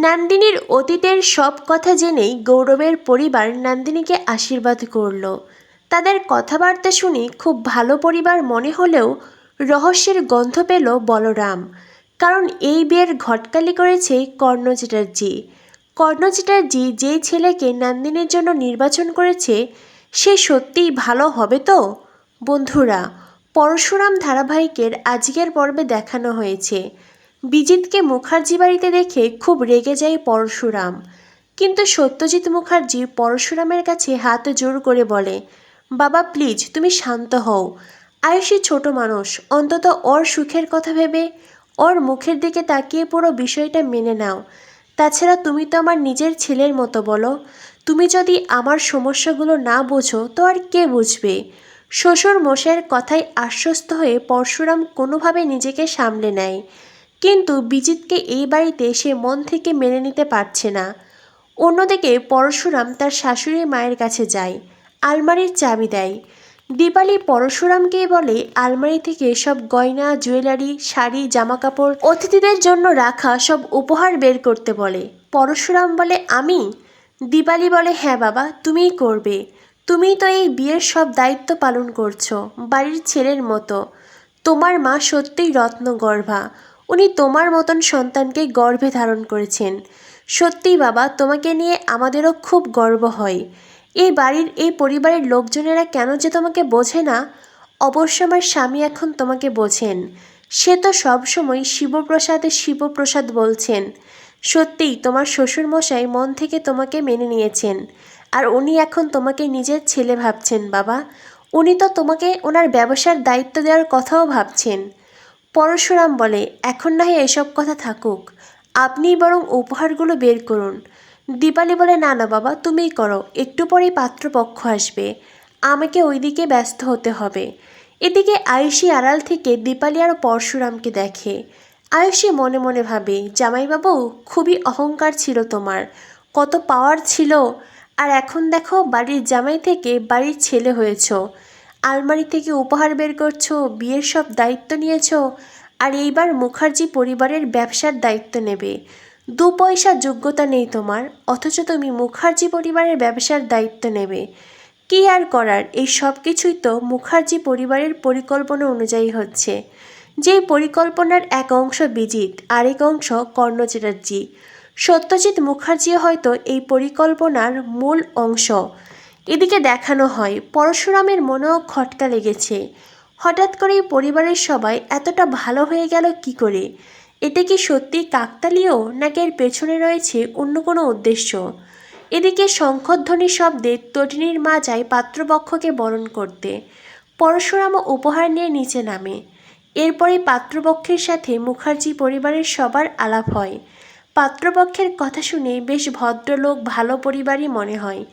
নন্দিনীর অতীতের সব কথা জেনেই গৌরবের পরিবার নন্দিনীকে আশীর্বাদ করল। তাদের কথাবার্তা শুনে খুব ভালো পরিবার মনে হলেও রহস্যের গন্ধ পেল বলরাম। কারণ এই বিয়ের ঘটকালি করেছে কর্ণ চ্যাটার্জি। কর্ণ চ্যাটার্জি যেই ছেলেকে নন্দিনীর জন্য নির্বাচন করেছে সে সত্যিই ভালো হবে তো? বন্ধুরা, পরশুরাম ধারাবাহিকের আজকের পর্বে দেখানো হয়েছে বিজিতকে মুখার্জি বাড়িতে দেখে খুব রেগে যায় পরশুরাম। কিন্তু সত্যজিৎ মুখার্জি পরশুরামের কাছে হাত জোর করে বলে, বাবা প্লিজ তুমি শান্ত হও। আয়ুষী ছোট মানুষ, অন্তত ওর সুখের কথা ভেবে ওর মুখের দিকে তাকিয়ে পুরো বিষয়টা মেনে নাও। তাছাড়া তুমি তো আমার নিজের ছেলের মতো, বলো। তুমি যদি আমার সমস্যাগুলো না বোঝো তো আর কে বুঝবে? শ্বশুর মশাইয়ের কথায় আশ্বস্ত হয়ে পরশুরাম কোনোভাবে নিজেকে সামলে নেয়। কিন্তু বিজিতকে এই বাড়িতে সে মন থেকে মেনে নিতে পারছে না। অন্যদিকে পরশুরাম তার শাশুড়ি মায়ের কাছে যায়, আলমারির চাবি দেয়। দীপালি পরশুরামকে বলে আলমারি থেকে সব গয়না, জুয়েলারি, শাড়ি, জামাকাপড়, অতিথিদের জন্য রাখা সব উপহার বের করতে বলে। পরশুরাম বলে আমি? দীপালি বলে হ্যাঁ বাবা, তুমিই করবে। তুমিই তো এই বিয়ের সব দায়িত্ব পালন করছো বাড়ির ছেলের মতো। তোমার মা সত্যিই রত্নগর্ভা। উনি তোমার মতন সন্তানকে গর্ভে ধারণ করেছেন। সত্যিই বাবা, তোমাকে নিয়ে আমাদেরও খুব গর্ব হয়। এই বাড়ির এই পরিবারের লোকজনেরা কেন যে তোমাকে বোঝে না? অবশ্য আমার স্বামী এখন তোমাকে বোঝেন। সে তো সবসময় শিবপ্রসাদ শিবপ্রসাদ বলছেন। সত্যিই তোমার শ্বশুরমশাই মন থেকে তোমাকে মেনে নিয়েছেন। আর উনি এখন তোমাকে নিজের ছেলে ভাবছেন বাবা। উনি তো তোমাকে ওনার ব্যবসার দায়িত্ব দেওয়ার কথাও ভাবছেন। পরশুরাম বলে এখন না হয় এসব কথা থাকুক, আপনিই বরং উপহারগুলো বের করুন। দীপালি বলে না না বাবা, তুমিই করো, একটু পরেই পাত্রপক্ষ আসবে, আমাকে ওইদিকে ব্যস্ত হতে হবে। এদিকে আয়ুষী আড়াল থেকে দীপালি আর পরশুরামকে দেখে। আয়ুষী মনে মনে ভাবে, জামাইবাবু খুবই অহংকার ছিল তোমার, কত পাওয়ার ছিল, আর এখন দেখো বাড়ির জামাই থেকে বাড়ির ছেলে হয়েছ। আলমারি থেকে উপহার বের করছো, বিয়ের সব দায়িত্ব নিয়েছো, আর এইবার মুখার্জি পরিবারের ব্যবসার দায়িত্ব নেবে। দু পয়সা যোগ্যতা নেই তোমার, অথচ তুমি মুখার্জি পরিবারের ব্যবসার দায়িত্ব নেবে। কী আর করার, এই সব কিছুই তো মুখার্জি পরিবারের পরিকল্পনা অনুযায়ী হচ্ছে। যেই পরিকল্পনার এক অংশ বিজিত, আরেক অংশ কর্ণ চ্যাটার্জি। সত্যজিৎ মুখার্জিও হয়তো এই পরিকল্পনার মূল অংশ। এদিকে দেখানো হয় পরশুরামের মনেও খটকা লেগেছে। হঠাৎ করেই পরিবারের সবাই এতটা ভালো হয়ে গেল কি করে? এটা কি সত্যি কাকতালীয়, নাকি এর পেছনে রয়েছে অন্য কোনো উদ্দেশ্য? এদিকে শঙ্খধ্বনি শব্দে তটিনীর মা যায় পাত্রপক্ষকে বরণ করতে। পরশুরামও উপহার নিয়ে নিচে নামে। এরপরে পাত্রপক্ষের সাথে মুখার্জি পরিবারের সবার আলাপ হয়। পাত্রপক্ষের কথা শুনে বেশ ভদ্রলোক, ভালো পরিবারই মনে হয়।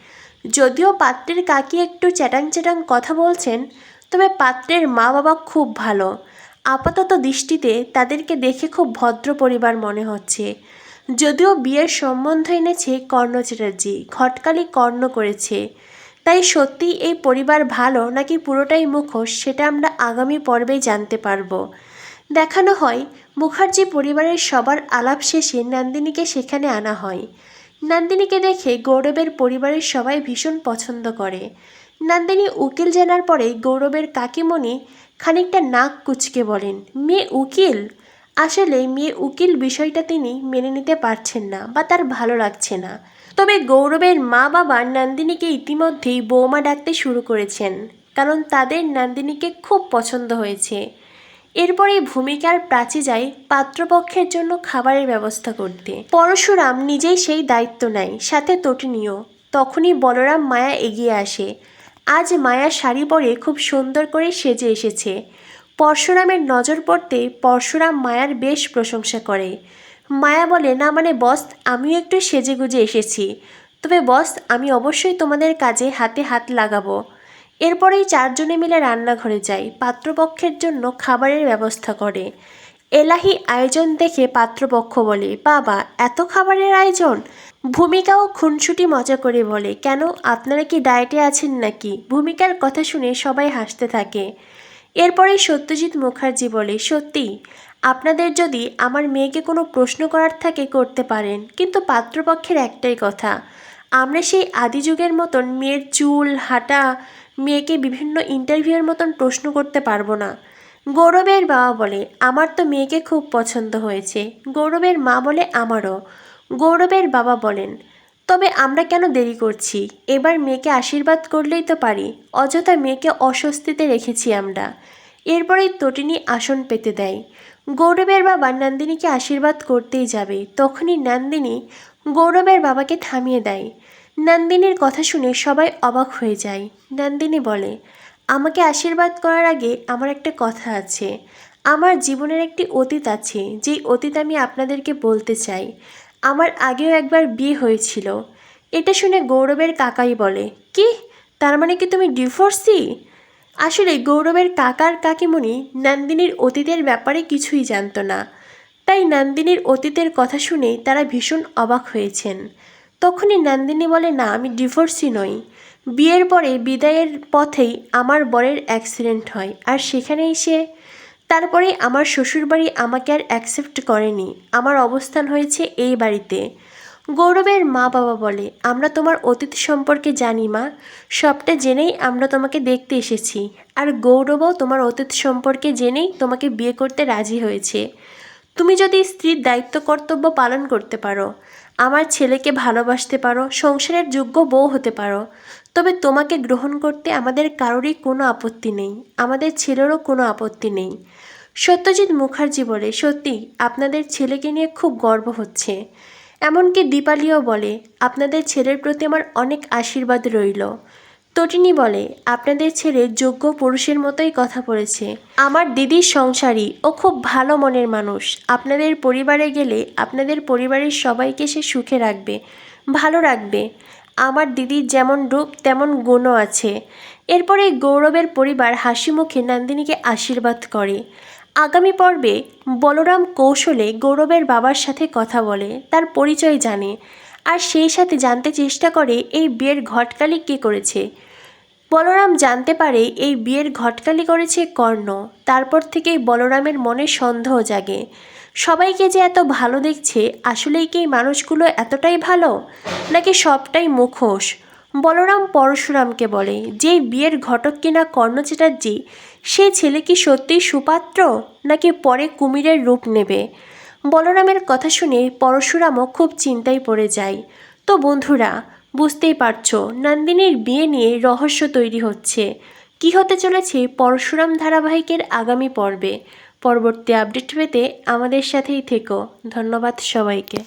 যদিও পাত্রের কাকি একটু চ্যাটাং চ্যাটাং কথা বলছেন, তবে পাত্রের মা বাবা খুব ভালো। আপাতত দৃষ্টিতে তাদেরকে দেখে খুব ভদ্র পরিবার মনে হচ্ছে। যদিও বিয়ের সম্বন্ধ এনেছে কর্ণ চ্যাটার্জি, ঘটকালি কর্ণ করেছে, তাই সত্যিই এই পরিবার ভালো নাকি পুরোটাই মুখোশ সেটা আমরা আগামী পর্বেই জানতে পারবো। দেখানো হয় মুখার্জি পরিবারের সবার আলাপ শেষে নন্দিনীকে সেখানে আনা হয়। নন্দিনীকে দেখে গৌরবের পরিবারের সবাই ভীষণ পছন্দ করে। নন্দিনী উকিল জানার পরে গৌরবের কাকিমণি খানিকটা নাক কুঁচকে বলেন, মেয়ে উকিল? আসলে মেয়ে উকিল বিষয়টা তিনি মেনে নিতে পারছেন না বা তার ভালো লাগছে না। তবে গৌরবের মা বাবা নন্দিনীকে ইতিমধ্যেই বৌমা ডাকতে শুরু করেছেন, কারণ তাদের নন্দিনীকে খুব পছন্দ হয়েছে। এরপরে ভূমিকার প্রাচী যায় পাত্রপক্ষের জন্য খাবারের ব্যবস্থা করতে। পরশুরাম নিজেই সেই দায়িত্ব নেয়, সাথে তটিনীও। তখনই বলরাম মায়া এগিয়ে আসে। আজ মায়া শাড়ি পরে খুব সুন্দর করে সেজে এসেছে। পরশুরামের নজর পড়তে পরশুরাম মায়ার বেশ প্রশংসা করে। মায়া বলে, না মানে বস, আমিও একটু সেজেগুজে এসেছি, তবে বস আমি অবশ্যই তোমাদের কাজে হাতে হাত লাগাবো। এরপরেই চারজনে মিলে রান্নাঘরে যায়, পাত্রপক্ষের জন্য খাবারের ব্যবস্থা করে। এলাহি আয়োজন দেখে পাত্রপক্ষ বলে, বাবা এত খাবারের আয়োজন? ভূমিকাও খুনসুটি মজা করে বলে, কেন আপনারা কি ডায়েটে আছেন নাকি? ভূমিকার কথা শুনে সবাই হাসতে থাকে। এরপরে সত্যজিৎ মুখার্জি বলে, সত্যি আপনাদের যদি আমার মেয়েকে কোনো প্রশ্ন করার থাকে করতে পারেন, কিন্তু পাত্রপক্ষের একটাই কথা, আমরা সেই আদি যুগের মতন মেয়ের চুল হাঁটা, মেয়েকে বিভিন্ন ইন্টারভিউয়ের মতন প্রশ্ন করতে পারবো না। গৌরবের বাবা বলে, আমার তো মেয়েকে খুব পছন্দ হয়েছে। গৌরবের মা বলে, আমারও। গৌরবের বাবা বলেন, তবে আমরা কেন দেরি করছি? এবার মেয়েকে আশীর্বাদ করলেই তো পারি। অযথা মেয়েকে অস্বস্তিতে রেখেছি আমরা। এরপরেই তটিনী আসন পেতে দেয়। গৌরবের বাবা নন্দিনীকে আশীর্বাদ করতেই যাবে, তখনই নন্দিনী গৌরবের বাবাকে থামিয়ে দেয়। নন্দিনীর কথা শুনে সবাই অবাক হয়ে যায়। নন্দিনী বলে, আমাকে আশীর্বাদ করার আগে আমার একটা কথা আছে। আমার জীবনের একটি অতীত আছে, যেই অতীত আমি আপনাদেরকে বলতে চাই। আমার আগেও একবার বিয়ে হয়েছিল। এটা শুনে গৌরবের কাকাই বলে, কি? তার মানে কি তুমি ডিভোর্সি? আসলে গৌরবের কাকার কাকিমণি নন্দিনীর অতীতের ব্যাপারে কিছুই জানত না, তাই নন্দিনীর অতীতের কথা শুনে তারা ভীষণ অবাক হয়েছেন। তখনই নন্দিনী বলে, না, আমি ডিভোর্সি নই। বিয়ের পরে বিদায়ের পথেই আমার বরের অ্যাক্সিডেন্ট হয়, আর সেখানেই তারপরে আমার শ্বশুরবাড়ি আমাকে আর অ্যাকসেপ্ট করেনি। আমার অবস্থান হয়েছে এই বাড়িতে। গৌরবের মা বাবা বলে, আমরা তোমার অতীত সম্পর্কে জানি মা, সবটা জেনেই আমরা তোমাকে দেখতে এসেছি। আর গৌরবও তোমার অতীত সম্পর্কে জেনেই তোমাকে বিয়ে করতে রাজি হয়েছে। তুমি যদি স্ত্রীর দায়িত্ব কর্তব্য পালন করতে পারো, আমার ছেলেকে ভালোবাসতে পারো, সংসারের যোগ্য বউ হতে পারো, তবে তোমাকে গ্রহণ করতে আমাদের কারোরই কোনো আপত্তি নেই, আমাদের ছেলেরও কোনো আপত্তি নেই। সত্যজিৎ মুখার্জি বলে, সত্যি আপনাদের ছেলেকে নিয়ে খুব গর্ব হচ্ছে। এমনকি দীপালিও বলে, আপনাদের ছেলের প্রতি আমার অনেক আশীর্বাদ রইল। তটিনী বলে, আপনাদের ছেলে যোগ্য পুরুষের মতোই কথা বলেছে। আমার দিদির সংসারী, ও খুব ভালো মনের মানুষ। আপনাদের পরিবারে গেলে আপনাদের পরিবারের সবাইকে সে সুখে রাখবে, ভালো রাখবে। আমার দিদির যেমন রূপ তেমন গুণও আছে। এরপরে গৌরবের পরিবার হাসি মুখে নন্দিনীকে আশীর্বাদ করে। আগামী পর্বে বলরাম কৌশলে গৌরবের বাবার সাথে কথা বলে, তার পরিচয় জানে, আর সেই সাথে জানতে চেষ্টা করে এই বিয়ের ঘটকালি কে করেছে। বলরাম জানতে পারে এই বিয়ের ঘটকালি করেছে কর্ণ। তারপর থেকেই বলরামের মনে সন্দেহ জাগে, সবাইকে যে এত ভালো দেখছে, আসলেই কি এই মানুষগুলো এতটাই ভালো, নাকি সবটাই মুখোশ? বলরাম পরশুরামকে বলে, যে বিয়ের ঘটক কিনা কর্ণ চ্যাটার্জি, সেই ছেলে কি সত্যিই সুপাত্র, নাকি পরে কুমিরের রূপ নেবে? বলরামের কথা শুনে পরশুরামও খুব চিন্তায় পড়ে যায়। তো বন্ধুরা, বুঝতেই পারছো নন্দিনীর বিয়ে নিয়ে রহস্য তৈরি হচ্ছে। কি হতে চলেছে পরশুরাম ধারাবাহিকের আগামী পর্বে? পরবর্তী আপডেট পেতে আমাদের সাথেই থেকো। ধন্যবাদ সবাইকে।